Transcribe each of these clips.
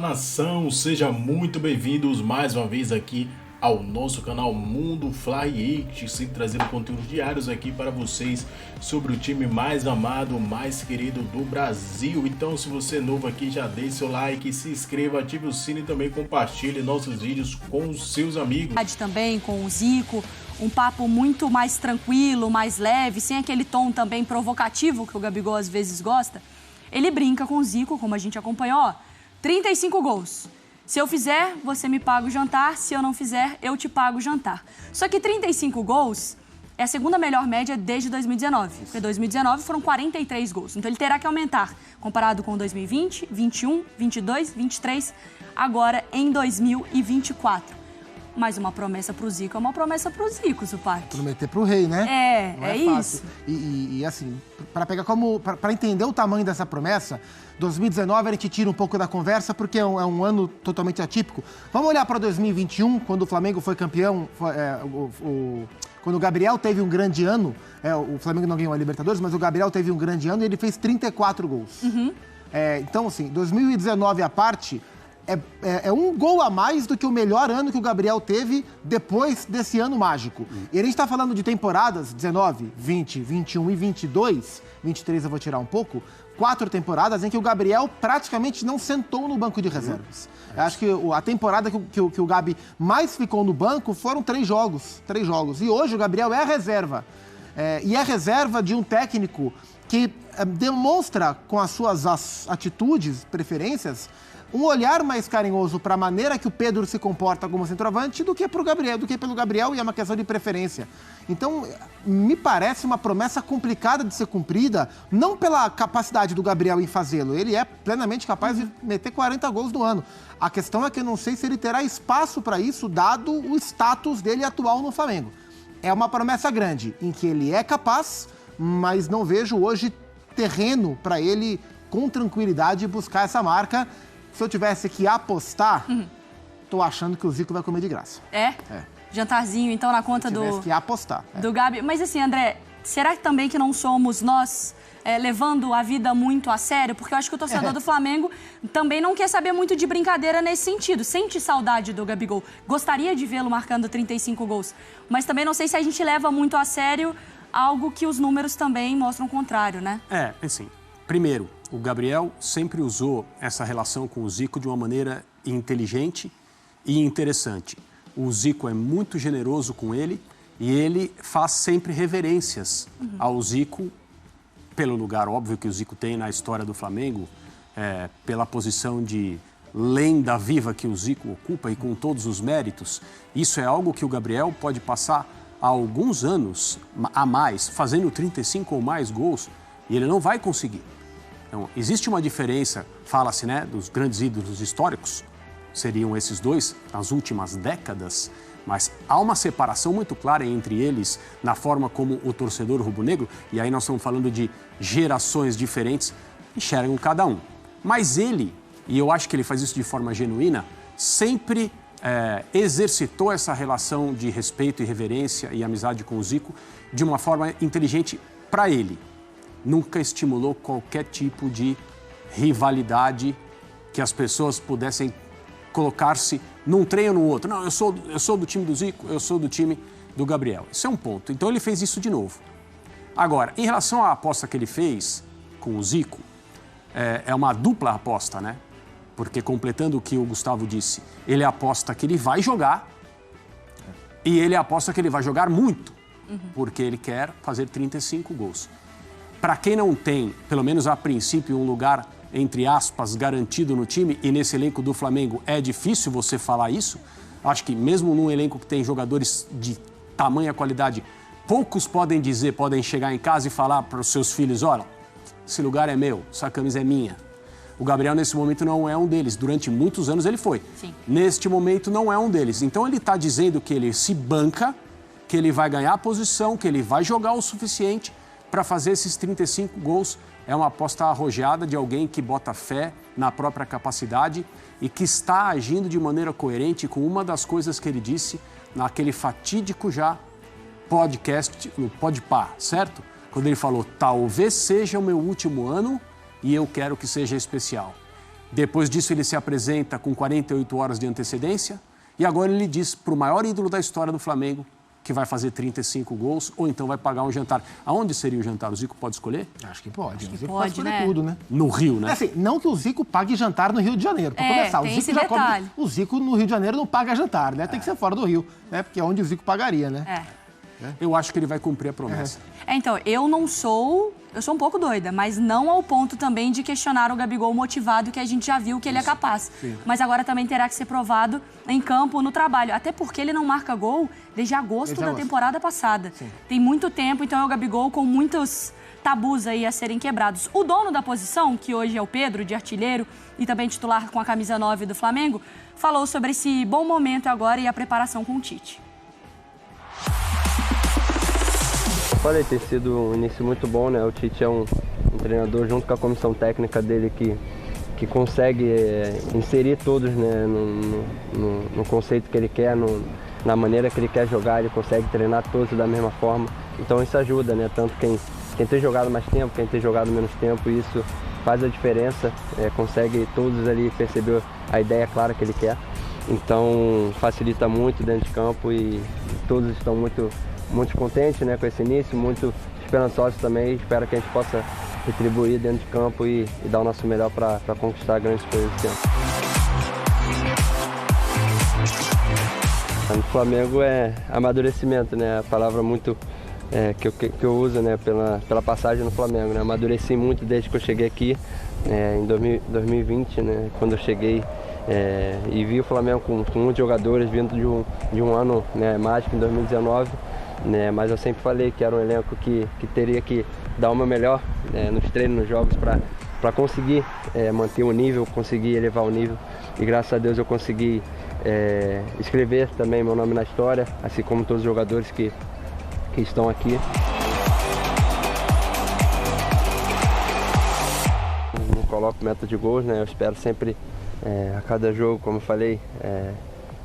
Nação, sejam muito bem-vindos mais uma vez aqui ao nosso canal Mundo Fly 8, sempre trazendo conteúdos diários aqui para vocês sobre o time mais amado, mais querido do Brasil. Então, se você é novo aqui, já deixe seu like, se inscreva, ative o sino e também compartilhe nossos vídeos com os seus amigos. Também com o Zico, um papo muito mais tranquilo, mais leve, sem aquele tom também provocativo que o Gabigol às vezes gosta. Ele brinca com o Zico, como a gente acompanhou, ó, 35 gols. Se eu fizer, você me paga o jantar. Se eu não fizer, eu te pago o jantar. Só que 35 gols é a segunda melhor média desde 2019. Porque 2019 foram 43 gols. Então ele terá que aumentar comparado com 2020, 21, 22, 23, agora em 2024. Mas uma promessa pro Zico é uma promessa pro Zico, Zupac. Prometer pro rei, né? É isso. E assim, para entender o tamanho dessa promessa, 2019 a gente tira um pouco da conversa porque é um ano totalmente atípico. Vamos olhar para 2021, quando o Flamengo foi campeão, quando o Gabriel teve um grande ano, o Flamengo não ganhou a Libertadores, mas o Gabriel teve um grande ano e ele fez 34 gols. Então, assim, 2019 à parte, é um gol a mais do que o melhor ano que o Gabriel teve depois desse ano mágico. E a gente está falando de temporadas 19, 20, 21 e 22, 23 eu vou tirar um pouco, 4 temporadas em que o Gabriel praticamente não sentou no banco de reservas. Eu acho que a temporada que o Gabi mais ficou no banco foram 3 jogos. E hoje o Gabriel é a reserva. E é reserva de um técnico que demonstra com as suas atitudes, preferências, um olhar mais carinhoso para a maneira que o Pedro se comporta como centroavante do que pelo Gabriel, e é uma questão de preferência. Então, me parece uma promessa complicada de ser cumprida, não pela capacidade do Gabriel em fazê-lo. Ele é plenamente capaz de meter 40 gols no ano. A questão é que eu não sei se ele terá espaço para isso, dado o status dele atual no Flamengo. É uma promessa grande, em que ele é capaz, mas não vejo hoje terreno para ele, com tranquilidade, buscar essa marca. Se eu tivesse que apostar, tô achando que o Zico vai comer de graça. Jantarzinho, então, na conta do... Se tivesse que apostar. Do Gabi. Mas assim, André, será que também que não somos nós levando a vida muito a sério? Porque eu acho que o torcedor do Flamengo também não quer saber muito de brincadeira nesse sentido. Sente saudade do Gabigol. Gostaria de vê-lo marcando 35 gols. Mas também não sei se a gente leva muito a sério algo que os números também mostram o contrário, né? Assim, primeiro, o Gabriel sempre usou essa relação com o Zico de uma maneira inteligente e interessante. O Zico é muito generoso com ele e ele faz sempre reverências ao Zico, pelo lugar óbvio que o Zico tem na história do Flamengo, pela posição de lenda viva que o Zico ocupa e com todos os méritos. Isso é algo que o Gabriel pode passar há alguns anos a mais, fazendo 35 ou mais gols, e ele não vai conseguir. Então, existe uma diferença, fala-se, né, dos grandes ídolos históricos, seriam esses dois, nas últimas décadas, mas há uma separação muito clara entre eles na forma como o torcedor rubro-negro, e aí nós estamos falando de gerações diferentes, enxergam cada um. Mas ele, e eu acho que ele faz isso de forma genuína, sempre exercitou essa relação de respeito e reverência e amizade com o Zico de uma forma inteligente para ele. Nunca estimulou qualquer tipo de rivalidade que as pessoas pudessem colocar-se num trem ou no outro. Não, eu sou do time do Zico, eu sou do time do Gabriel. Isso é um ponto. Então ele fez isso de novo. Agora, em relação à aposta que ele fez com o Zico, é uma dupla aposta, né? Porque, completando o que o Gustavo disse, ele aposta que ele vai jogar e ele aposta que ele vai jogar muito, porque ele quer fazer 35 gols. Para quem não tem, pelo menos a princípio, um lugar, entre aspas, garantido no time, e nesse elenco do Flamengo é difícil você falar isso, acho que mesmo num elenco que tem jogadores de tamanha qualidade, poucos podem chegar em casa e falar para os seus filhos, olha, esse lugar é meu, essa camisa é minha. O Gabriel, nesse momento, não é um deles. Durante muitos anos ele foi. Sim. Neste momento, não é um deles. Então, ele está dizendo que ele se banca, que ele vai ganhar a posição, que ele vai jogar o suficiente para fazer esses 35 gols. É uma aposta arrojada de alguém que bota fé na própria capacidade e que está agindo de maneira coerente com uma das coisas que ele disse naquele fatídico já podcast, no Podpah, certo? Quando ele falou, talvez seja o meu último ano e eu quero que seja especial. Depois disso, ele se apresenta com 48 horas de antecedência. E agora ele diz para o maior ídolo da história do Flamengo que vai fazer 35 gols ou então vai pagar um jantar. Aonde seria o jantar? O Zico pode escolher? Acho que pode. Acho que o Zico pode, escolher né? tudo, né? No Rio, né? É assim, não que o Zico pague jantar no Rio de Janeiro, para começar. tem O Zico esse já detalhe. o Zico no Rio de Janeiro não paga jantar, né? Tem que ser fora do Rio, né? Porque é onde o Zico pagaria, né? Eu acho que ele vai cumprir a promessa. Então, eu sou um pouco doida, mas não ao ponto também de questionar o Gabigol motivado, que a gente já viu que ele é capaz. Mas agora também terá que ser provado em campo, no trabalho. Até porque ele não marca gol desde agosto da temporada passada. Tem muito tempo, então é o Gabigol com muitos tabus aí a serem quebrados. O dono da posição, que hoje é o Pedro, de artilheiro, e também titular com a camisa 9 do Flamengo, falou sobre esse bom momento agora e a preparação com o Tite. Olha, tem sido um início muito bom, né? O Tite é um treinador junto com a comissão técnica dele que consegue inserir todos, né, no conceito que ele quer, na maneira que ele quer jogar, ele consegue treinar todos da mesma forma. Então isso ajuda, né? Tanto quem tem jogado mais tempo, quem tem jogado menos tempo, isso faz a diferença, consegue todos ali perceber a ideia clara que ele quer. Então facilita muito dentro de campo e todos estão muito contentes, né, com esse início, muito esperançosos também. Espero que a gente possa retribuir dentro de campo e dar o nosso melhor para conquistar grandes coisas esse ano. No Flamengo é amadurecimento, né, a palavra muito que eu uso, né, pela passagem no Flamengo, né. Amadureci muito desde que eu cheguei aqui em 2020, né, quando eu cheguei e vi o Flamengo com muitos jogadores vindo de um ano, né, mágico em 2019. Né, mas eu sempre falei que era um elenco que teria que dar o meu melhor, nos treinos, nos jogos, para conseguir manter o nível, conseguir elevar o nível. E graças a Deus eu consegui escrever também meu nome na história, assim como todos os jogadores que estão aqui. Não coloco meta de gols, né? Eu espero sempre a cada jogo, como eu falei,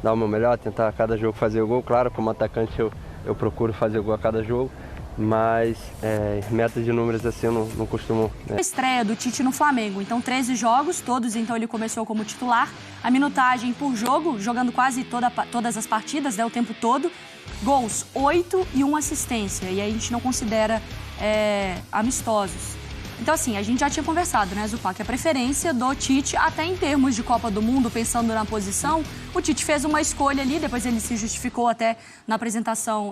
dar o meu melhor, tentar a cada jogo fazer o gol. Claro, como atacante eu procuro fazer gol a cada jogo, mas metas de números assim eu não costumo. A estreia do Tite no Flamengo, então 13 jogos, todos, então ele começou como titular. A minutagem por jogo, jogando quase todas as partidas, né, o tempo todo. Gols, 8 e 1 assistência, e aí a gente não considera amistosos. Então, assim, a gente já tinha conversado, né, Zupá, que a preferência do Tite, até em termos de Copa do Mundo, pensando na posição, o Tite fez uma escolha ali, depois ele se justificou até na apresentação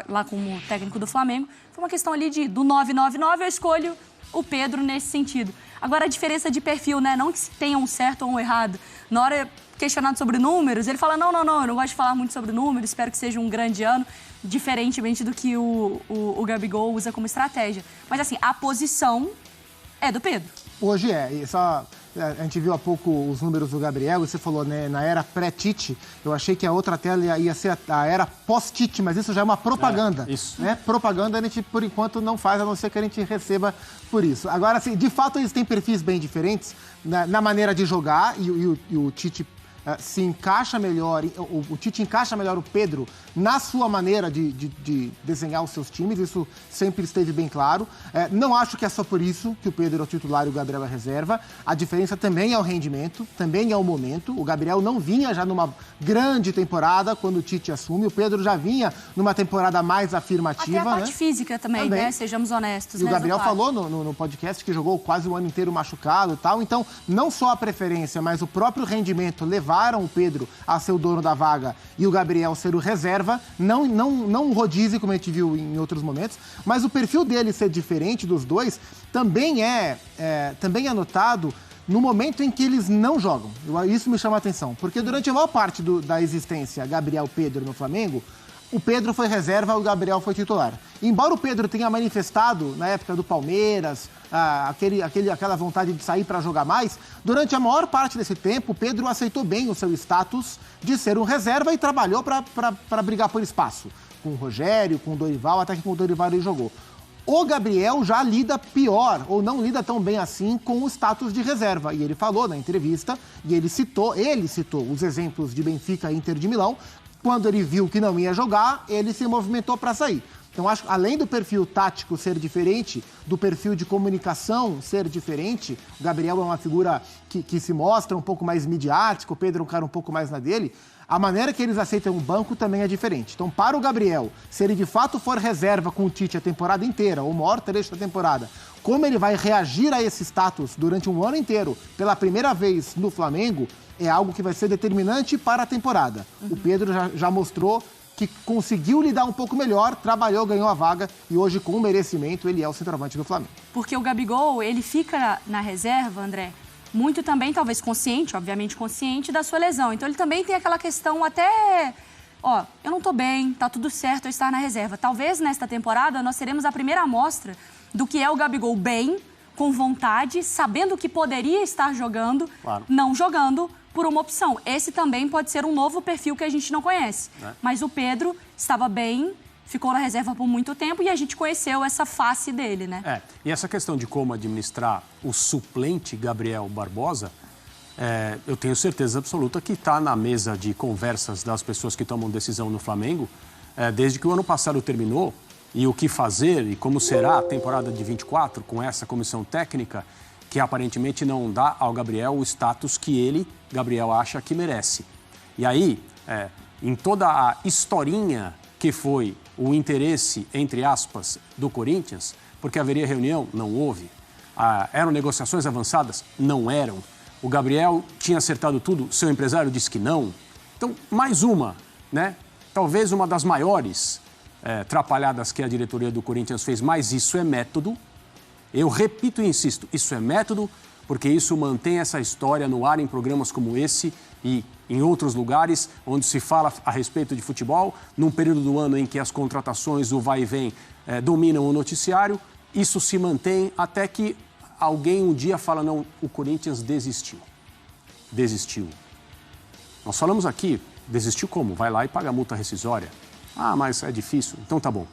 lá como técnico do Flamengo. Foi uma questão ali do 9-9-9, eu escolho o Pedro nesse sentido. Agora, a diferença de perfil, né, não que tenha um certo ou um errado. Na hora questionado sobre números, ele fala, não, eu não gosto de falar muito sobre números, espero que seja um grande ano, diferentemente do que o Gabigol usa como estratégia. Mas, assim, a posição é do Pedro. Hoje e só a gente viu há pouco os números do Gabriel, e você falou, né, na era pré-Tite, eu achei que a outra tela ia ser a era pós-Tite, mas isso já é uma propaganda. Isso. Né? Propaganda a gente, por enquanto, não faz, a não ser que a gente receba por isso. Agora, assim, de fato, eles têm perfis bem diferentes na maneira de jogar, e o Tite se encaixa melhor, o Tite encaixa melhor o Pedro na sua maneira de desenhar os seus times, isso sempre esteve bem claro. Não acho que é só por isso que o Pedro é o titular e o Gabriel é reserva. A diferença também é o rendimento, também é o momento. O Gabriel não vinha já numa grande temporada quando o Tite assume, o Pedro já vinha numa temporada mais afirmativa. Até a parte física também, né? Sejamos honestos. E o Gabriel falou no podcast que jogou quase o ano inteiro machucado e tal. Então, não só a preferência, mas o próprio rendimento levaram o Pedro a ser o dono da vaga e o Gabriel ser o reserva. Não um rodízio, como a gente viu em outros momentos, mas o perfil dele ser diferente dos dois também é notado no momento em que eles não jogam. Isso me chama a atenção, porque durante a maior parte da existência Gabriel-Pedro no Flamengo, o Pedro foi reserva, o Gabriel foi titular. Embora o Pedro tenha manifestado, na época do Palmeiras, aquela vontade de sair para jogar mais, durante a maior parte desse tempo, o Pedro aceitou bem o seu status de ser um reserva e trabalhou para brigar por espaço. Com o Rogério, com o Dorival, até que com o Dorival ele jogou. O Gabriel já lida pior, ou não lida tão bem assim, com o status de reserva. E ele falou na entrevista, e ele citou os exemplos de Benfica e Inter de Milão. Quando ele viu que não ia jogar, ele se movimentou para sair. Então, acho que além do perfil tático ser diferente, do perfil de comunicação ser diferente, o Gabriel é uma figura que se mostra um pouco mais midiático, o Pedro é um cara um pouco mais na dele, a maneira que eles aceitam o banco também é diferente. Então, para o Gabriel, se ele de fato for reserva com o Tite a temporada inteira, ou o maior trecho da temporada, como ele vai reagir a esse status durante um ano inteiro, pela primeira vez no Flamengo, é algo que vai ser determinante para a temporada. O Pedro já mostrou que conseguiu lidar um pouco melhor, trabalhou, ganhou a vaga e hoje, com merecimento, ele é o centroavante do Flamengo. Porque o Gabigol, ele fica na reserva, André, muito também, talvez consciente, obviamente consciente, da sua lesão. Então, ele também tem aquela questão até... eu não tô bem, tá tudo certo eu estar na reserva. Talvez, nesta temporada, nós teremos a primeira amostra do que é o Gabigol bem, com vontade, sabendo que poderia estar jogando, não jogando, por uma opção. Esse também pode ser um novo perfil que a gente não conhece. Mas o Pedro estava bem, ficou na reserva por muito tempo e a gente conheceu essa face dele, né? E essa questão de como administrar o suplente Gabriel Barbosa, eu tenho certeza absoluta que está na mesa de conversas das pessoas que tomam decisão no Flamengo, desde que o ano passado terminou, e o que fazer e como será a temporada de 24 com essa comissão técnica, que aparentemente não dá ao Gabriel o status que ele, Gabriel, acha que merece. E aí, em toda a historinha que foi o interesse, entre aspas, do Corinthians, porque haveria reunião? Não houve. Eram negociações avançadas? Não eram. O Gabriel tinha acertado tudo, seu empresário disse que não. Então, mais uma, né? Talvez uma das maiores atrapalhadas que a diretoria do Corinthians fez, mas isso é método. Eu repito e insisto, isso é método, porque isso mantém essa história no ar em programas como esse e em outros lugares onde se fala a respeito de futebol, num período do ano em que as contratações, o vai e vem, dominam o noticiário. Isso se mantém até que alguém um dia fala, não, o Corinthians desistiu. Desistiu. Nós falamos aqui, desistiu como? Vai lá e paga a multa rescisória. Mas é difícil. Então tá bom.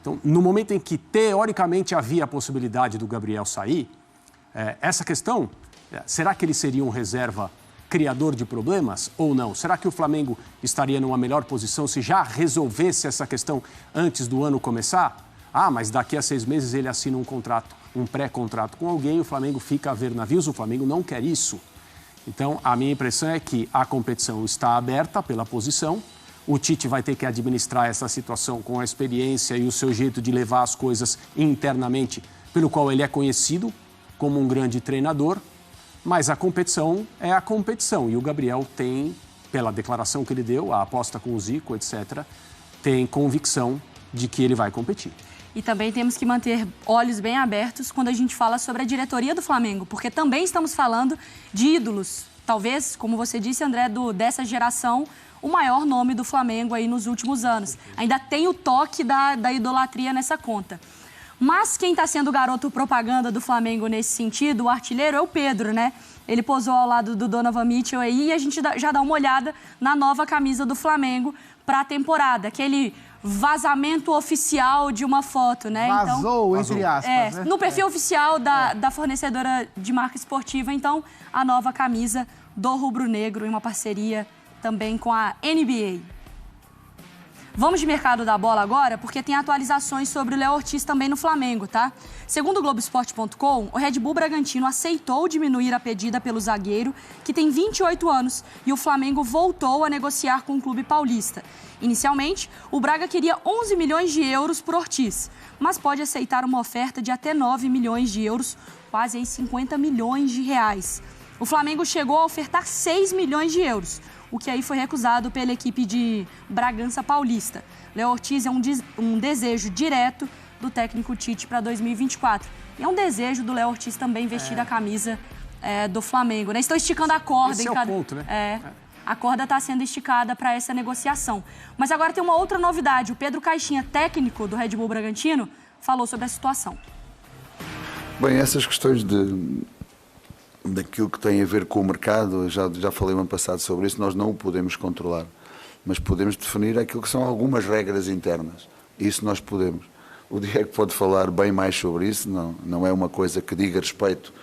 Então, no momento em que, teoricamente, havia a possibilidade do Gabriel sair, essa questão, será que ele seria um reserva criador de problemas ou não? Será que o Flamengo estaria numa melhor posição se já resolvesse essa questão antes do ano começar? Mas daqui a 6 meses ele assina um contrato, um pré-contrato com alguém, o Flamengo fica a ver navios, o Flamengo não quer isso. Então, a minha impressão é que a competição está aberta pela posição. O Tite vai ter que administrar essa situação com a experiência e o seu jeito de levar as coisas internamente, pelo qual ele é conhecido como um grande treinador. Mas a competição é a competição. E o Gabriel tem, pela declaração que ele deu, a aposta com o Zico, etc., tem convicção de que ele vai competir. E também temos que manter olhos bem abertos quando a gente fala sobre a diretoria do Flamengo, porque também estamos falando de ídolos. Talvez, como você disse, André, dessa geração, o maior nome do Flamengo aí nos últimos anos. Ainda tem o toque da idolatria nessa conta. Mas quem está sendo o garoto propaganda do Flamengo nesse sentido, o artilheiro, é o Pedro, né? Ele posou ao lado do Donovan Mitchell aí e a gente já dá uma olhada na nova camisa do Flamengo para a temporada. Aquele vazamento oficial de uma foto, né? Vazou, entre aspas. Né? No perfil oficial da fornecedora de marca esportiva, então, a nova camisa do Rubro Negro em uma parceria também com a NBA. Vamos de mercado da bola agora, porque tem atualizações sobre o Léo Ortiz também no Flamengo, tá? Segundo o Globoesporte.com, o Red Bull Bragantino aceitou diminuir a pedida pelo zagueiro, que tem 28 anos, e o Flamengo voltou a negociar com o clube paulista. Inicialmente, o Braga queria 11 milhões de euros por Ortiz, mas pode aceitar uma oferta de até 9 milhões de euros, quase aí 50 milhões de reais. O Flamengo chegou a ofertar 6 milhões de euros, o que aí foi recusado pela equipe de Bragança Paulista. Léo Ortiz é um desejo direto do técnico Tite para 2024. E é um desejo do Léo Ortiz também vestir a camisa do Flamengo, né? Estão esticando a corda. Esse é o ponto, né? A corda está sendo esticada para essa negociação. Mas agora tem uma outra novidade. O Pedro Caixinha, técnico do Red Bull Bragantino, falou sobre a situação. Bem, essas questões daquilo que tem a ver com o mercado, já falei no ano passado sobre isso, nós não o podemos controlar, mas podemos definir aquilo que são algumas regras internas. Isso nós podemos. O Diego pode falar bem mais sobre isso, não é uma coisa que diga respeito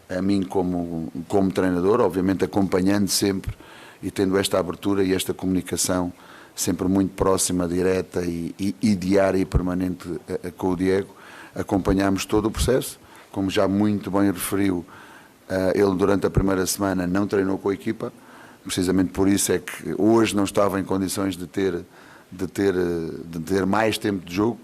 a mim como treinador, obviamente acompanhando sempre e tendo esta abertura e esta comunicação sempre muito próxima, direta e diária e permanente com o Diego. Acompanhámos todo o processo, como já muito bem referiu, ele durante a primeira semana não treinou com a equipa, precisamente por isso é que hoje não estava em condições de ter mais tempo de jogo.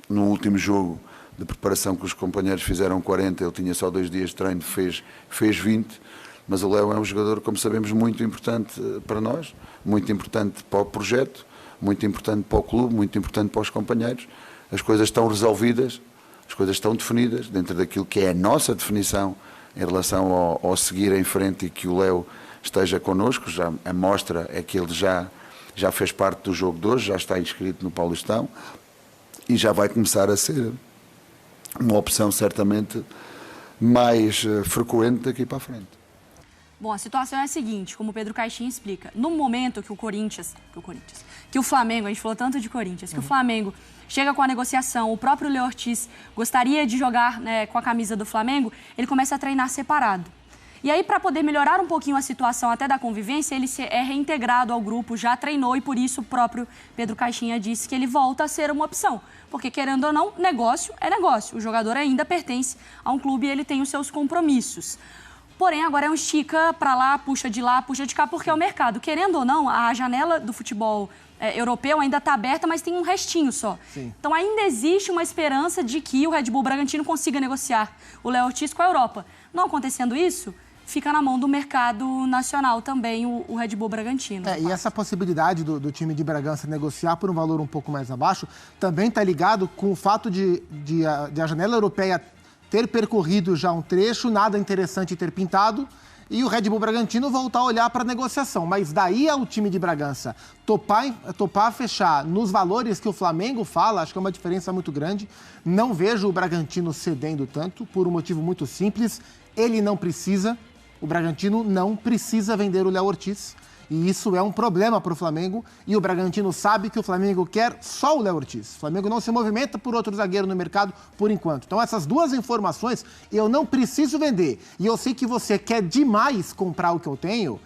No último jogo de preparação que os companheiros fizeram 40, ele tinha só 2 dias de treino, fez 20, mas o Léo é um jogador, como sabemos, muito importante para nós, muito importante para o projeto, muito importante para o clube, muito importante para os companheiros. As coisas estão resolvidas, as coisas estão definidas dentro daquilo que é a nossa definição em relação ao seguir em frente e que o Léo esteja connosco. Já, a mostra é que ele já fez parte do jogo de hoje, já está inscrito no Paulistão e já vai começar a ser uma opção certamente mais frequente daqui para a frente. Bom, a situação é a seguinte, como o Pedro Caixinha explica, no momento que o Flamengo, a gente falou tanto de Corinthians, que o Flamengo chega com a negociação, o próprio Léo Ortiz gostaria de jogar, né, com a camisa do Flamengo, ele começa a treinar separado. E aí, para poder melhorar um pouquinho a situação até da convivência, ele é reintegrado ao grupo, já treinou e por isso o próprio Pedro Caixinha disse que ele volta a ser uma opção. Porque, querendo ou não, negócio é negócio. O jogador ainda pertence a um clube e ele tem os seus compromissos. Porém, agora é um estica para lá, puxa de cá, porque é o mercado. Querendo ou não, a janela do futebol europeu ainda está aberta, mas tem um restinho só. Sim. Então, ainda existe uma esperança de que o Red Bull Bragantino consiga negociar o Léo Ortiz com a Europa. Não acontecendo isso, fica na mão do mercado nacional também o Red Bull Bragantino. E essa possibilidade do time de Bragança negociar por um valor um pouco mais abaixo também está ligado com o fato de a janela europeia ter percorrido já um trecho, nada interessante ter pintado, e o Red Bull Bragantino voltar a olhar para a negociação. Mas daí ao time de Bragança topar fechar nos valores que o Flamengo fala, acho que é uma diferença muito grande. Não vejo o Bragantino cedendo tanto, por um motivo muito simples. O Bragantino não precisa vender o Léo Ortiz. E isso é um problema para o Flamengo. E o Bragantino sabe que o Flamengo quer só o Léo Ortiz. O Flamengo não se movimenta por outro zagueiro no mercado por enquanto. Então, essas duas informações, eu não preciso vender. E eu sei que você quer demais comprar o que eu tenho.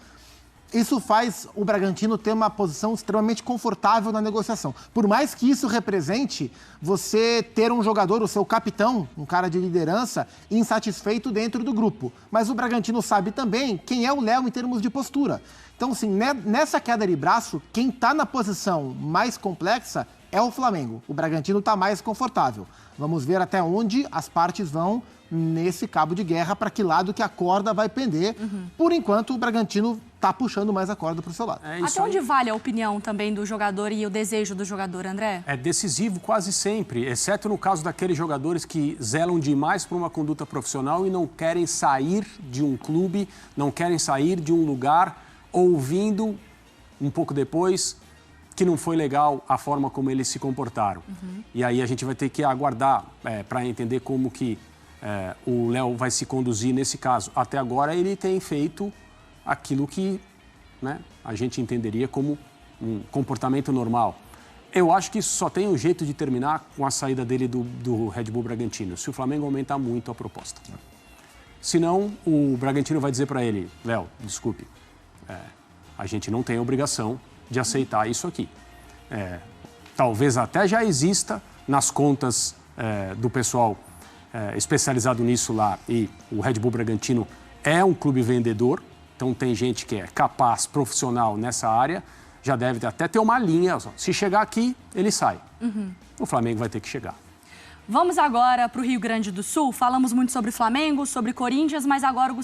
Isso faz o Bragantino ter uma posição extremamente confortável na negociação. Por mais que isso represente você ter um jogador, o seu capitão, um cara de liderança, insatisfeito dentro do grupo. Mas o Bragantino sabe também quem é o Léo em termos de postura. Então, assim, nessa queda de braço, quem está na posição mais complexa é o Flamengo. O Bragantino está mais confortável. Vamos ver até onde as partes vão nesse cabo de guerra, para que lado que a corda vai pender. Por enquanto, o Bragantino está puxando mais a corda para o seu lado. Até onde vale a opinião também do jogador e o desejo do jogador, André? É decisivo quase sempre, exceto no caso daqueles jogadores que zelam demais por uma conduta profissional e não querem sair de um clube, não querem sair de um lugar, ouvindo um pouco depois que não foi legal a forma como eles se comportaram. E aí a gente vai ter que aguardar para entender como que o Léo vai se conduzir nesse caso. Até agora ele tem feito aquilo que, né, a gente entenderia como um comportamento normal. Eu acho que só tem um jeito de terminar com a saída dele do Red Bull Bragantino, se o Flamengo aumentar muito a proposta. Senão, o Bragantino vai dizer para ele: Léo, desculpe, a gente não tem a obrigação de aceitar isso aqui. Talvez até já exista nas contas do pessoal especializado nisso lá, e o Red Bull Bragantino é um clube vendedor, então tem gente que é capaz, profissional nessa área, já deve até ter uma linha, se chegar aqui, ele sai. O Flamengo vai ter que chegar. Vamos agora para o Rio Grande do Sul. Falamos muito sobre Flamengo, sobre Corinthians, mas agora o